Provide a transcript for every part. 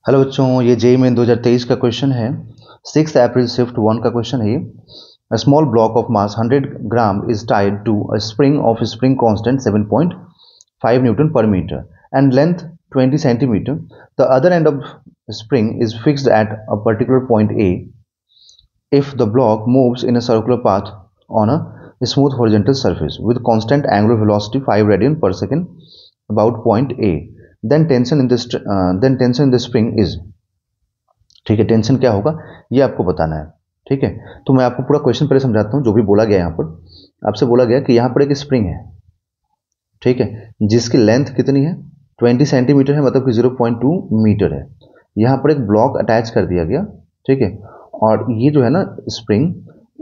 Hello बच्चों, ये JEE main 2023 का क्वेश्चन है। 6 अप्रैल शिफ्ट 1 का क्वेश्चन है ये। A small block of mass 100 gram is tied to a spring of spring constant 7.5 newton per metre and length 20 centimetre. The other end of spring is fixed at a particular point A. If the block moves in a circular path on a smooth horizontal surface with constant angular velocity 5 radian per second about point A, then tension in the spring is। ठीक है, tension क्या होगा ये आपको बताना है। ठीक है, तो मैं आपको पूरा क्वेश्चन पहले समझाता हूँ जो भी बोला गया यहाँ पर। आपसे बोला गया कि यहाँ पर एक स्प्रिंग है, ठीक है, जिसकी लेंथ कितनी है 20 सेंटीमीटर है, मतलब कि 0.2 मीटर है। यहाँ पर एक ब्लॉक अटैच कर दिया गया, ठीक है, और ये जो है ना स्प्रिंग,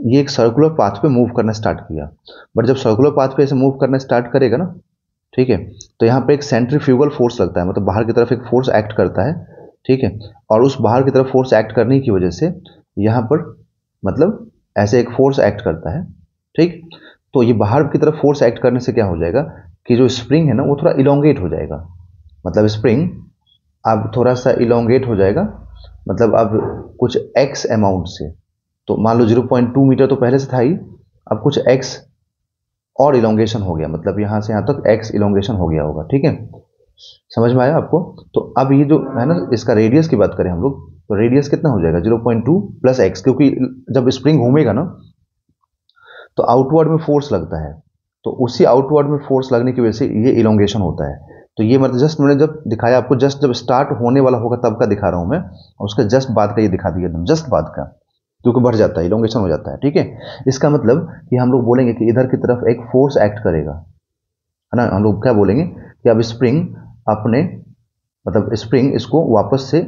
ये एक सर्कुलर पाथ पे मूव करना स्टार्ट किया। बट जब सर्कुलर पाथ पे ऐसे मूव करना स्टार्ट करेगा ना, ठीक है, तो यहाँ पे एक सेंट्रीफ्यूगल फोर्स लगता है, मतलब बाहर की तरफ एक फोर्स एक्ट करता है। ठीक है, और उस बाहर की तरफ फोर्स एक्ट करने की वजह से यहाँ पर मतलब ऐसे एक फोर्स एक्ट करता है। ठीक, तो ये बाहर की तरफ फोर्स एक्ट करने से क्या हो जाएगा कि जो स्प्रिंग है ना वो थोड़ा इलोंगेट हो जाएगा। मतलब स्प्रिंग अब थोड़ा सा इलोंगेट हो जाएगा, मतलब अब कुछ एक्स अमाउंट से। तो मान लो 0.2 मीटर तो पहले से था ही, अब कुछ एक्स और इलोंगेशन हो गया, मतलब यहाँ से यहाँ तक एक्स इलोंगेशन हो गया होगा। ठीक है, समझ में आया आपको? तो अब ये जो है ना, इसका रेडियस की बात करें हम लोग, तो रेडियस कितना हो जाएगा 0.2 प्लस एक्स, क्योंकि जब स्प्रिंग घूमेगा ना तो आउटवर्ड में फोर्स लगता है, तो उसी आउटवर्ड में फोर्स लगने की वजह से ये इलोंगेशन होता है। तो ये मतलब जस्ट मैंने जब दिखाया आपको, जस्ट जब स्टार्ट होने वाला होगा तब का दिखा रहा हूं मैं, और उसके जस्ट बाद का ये दिखा दिया एकदम जस्ट बाद का, क्योंकि बढ़ जाता है, इलोंगेशन हो जाता है। ठीक है, इसका मतलब कि हम लोग बोलेंगे कि इधर की तरफ एक फोर्स एक्ट करेगा, है ना। हम लोग क्या बोलेंगे कि अब स्प्रिंग अपने मतलब स्प्रिंग इसको वापस से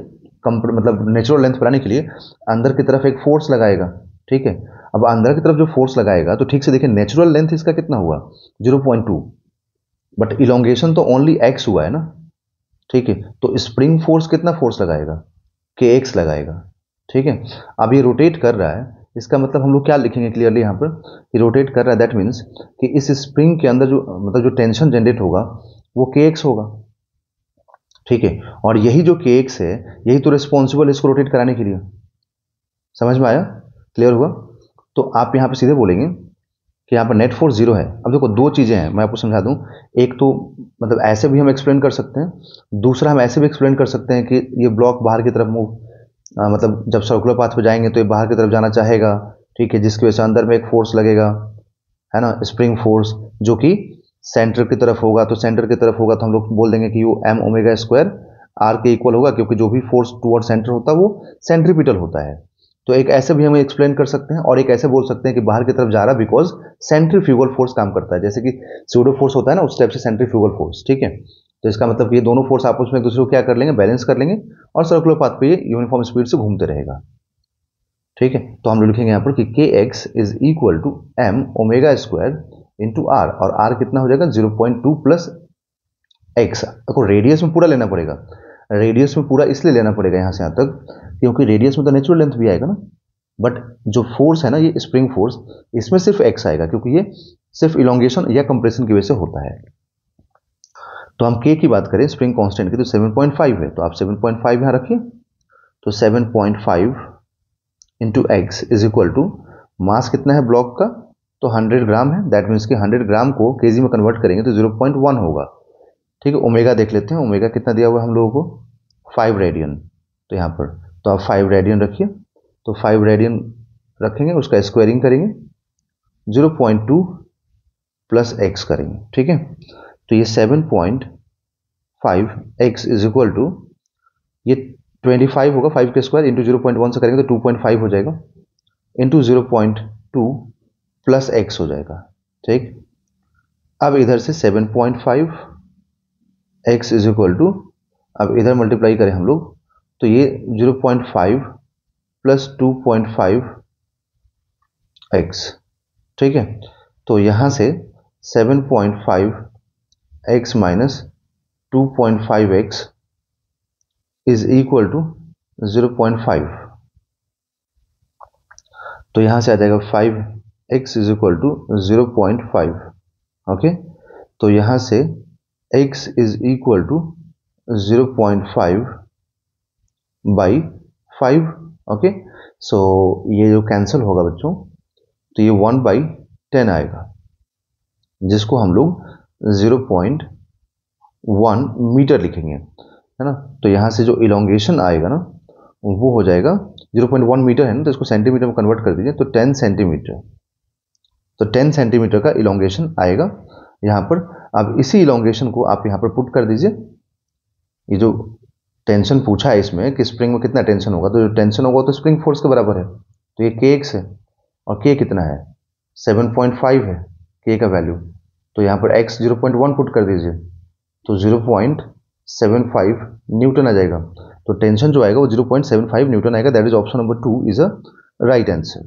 मतलब नेचुरल लेंथ बनाने के लिए अंदर की तरफ एक फोर्स लगाएगा। ठीक है, अब अंदर की तरफ जो फोर्स लगाएगा, तो ठीक से देखिए नेचुरल लेंथ इसका कितना हुआ 0.2, बट इलोंगेशन तो ओनली एक्स हुआ है ना। ठीक है, तो स्प्रिंग फोर्स कितना फोर्स लगाएगा के एक्स लगाएगा। ठीक है, अब ये रोटेट कर रहा है, इसका मतलब हम लोग क्या लिखेंगे क्लियरली यहाँ पर कि रोटेट कर रहा है, दैट मीन्स कि इस स्प्रिंग के अंदर जो मतलब जो टेंशन जनरेट होगा वो के एक्स होगा। ठीक है, और यही जो के एक्स है यही तो रिस्पॉन्सिबल इसको रोटेट कराने के लिए। समझ में आया? क्लियर हुआ? तो आप यहाँ पे सीधे बोलेंगे कि यहाँ पर नेट फोर्स जीरो है। अब देखो दो चीज़ें हैं, मैं आपको समझा दूँ। एक तो मतलब ऐसे भी हम एक्सप्लेन कर सकते हैं, दूसरा हम ऐसे भी एक्सप्लेन कर सकते हैं कि ये ब्लॉक बाहर की तरफ मूव मतलब जब सर्कुलर पाथ पे जाएंगे तो ये बाहर की तरफ जाना चाहेगा। ठीक है, जिसकी वजह से अंदर में एक फोर्स लगेगा, है ना, स्प्रिंग फोर्स, जो कि सेंटर की तरफ होगा। तो सेंटर की तरफ होगा तो हम लोग बोल देंगे कि U M omega square R के इक्वल होगा, क्योंकि जो भी फोर्स टुवर्ड सेंटर होता है वो सेंट्रीपिटल होता है। तो एक ऐसे भी हम एक्सप्लेन कर सकते हैं, और एक ऐसे बोल सकते हैं कि बाहर की तरफ जा रहा बिकॉज सेंट्रीफ्यूगल फोर्स काम करता है, जैसे कि सूडो फोर्स होता है ना, उस टाइप से सेंट्रीफ्यूगल फोर्स। ठीक है, तो इसका मतलब ये दोनों फोर्स आपस में एक दूसरे को क्या कर लेंगे, बैलेंस कर लेंगे, और सर्कुलर पाथ पे ये यूनिफॉर्म स्पीड से घूमते रहेगा। ठीक है, तो हम लोग लिखेंगे यहाँ पर कि के X is equal to M omega square into R, और आर कितना हो जाएगा 0.2 प्लस एक्स। देखो रेडियस में पूरा लेना पड़ेगा, रेडियस में पूरा इसलिए लेना पड़ेगा यहाँ से यहाँ तक क्योंकि रेडियस में तो नेचुरल लेंथ भी आएगा ना, बट जो फोर्स है ना ये स्प्रिंग फोर्स, इसमें सिर्फ एक्स आएगा, क्योंकि ये सिर्फ इलोंगेशन या कंप्रेशन की वजह से होता है। तो हम के की बात करें स्प्रिंग कांस्टेंट की, तो 7.5 है, तो आप 7.5 यहाँ रखिए। तो 7.5 into X is equal to mass कितना है ब्लॉक का, तो 100 ग्राम है, दैट मीन्स कि 100 ग्राम को केजी में कन्वर्ट करेंगे तो 0.1 होगा। ठीक है, ओमेगा देख लेते हैं, ओमेगा कितना दिया हुआ है हम लोगों को 5 रेडियन। तो यहाँ पर तो आप 5 रेडियन रखिए, तो 5 रेडियन रखेंगे, उसका स्क्वायरिंग करेंगे, 0.2 प्लस एक्स करेंगे। ठीक है, तो ये 7.5 एक्स इज इक्वल टू ये 25 होगा, 5 के स्क्वायर इंटू 0.1 से करेंगे तो 2.5 हो जाएगा, इंटू 0.2 प्लस एक्स हो जाएगा। ठीक, अब इधर से 7.5 एक्स इज इक्वल टू, अब इधर मल्टीप्लाई करें हम लोग तो ये 0.5 प्लस 2.5 एक्स। ठीक है, तो यहाँ से 7.5 x minus 2.5 x is equal to 0.5। तो यहाँ से आ जाएगा 5 x is equal to 0.5। Okay, तो यहाँ से x is equal to 0.5 by 5। Okay, so ये जो कैंसिल होगा बच्चों, तो ये 1/10 आएगा, जिसको हम लोग 0.1 मीटर लिखेंगे, है ना। तो यहाँ से जो इलोंगेशन आएगा ना, वो हो जाएगा 0.1 मीटर है ना, तो इसको सेंटीमीटर में कन्वर्ट कर दीजिए, तो 10 सेंटीमीटर। तो 10 सेंटीमीटर का इलोंगेशन आएगा यहाँ पर। अब इसी इलोंगेशन को आप यहाँ पर पुट कर दीजिए। ये जो टेंशन पूछा है इसमें कि स्प्रिंग में कितना टेंशन होगा, तो जो टेंशन होगा तो स्प्रिंग फोर्स के बराबर है, तो ये kx है, और k कितना है, 7.5 है k का वैल्यू। तो यहाँ पर x 0.1 पुट कर दीजिए, तो 0.75 न्यूटन आ जाएगा। तो टेंशन जो आएगा वो 0.75 न्यूटन आएगा। That is option number 2 is a right answer.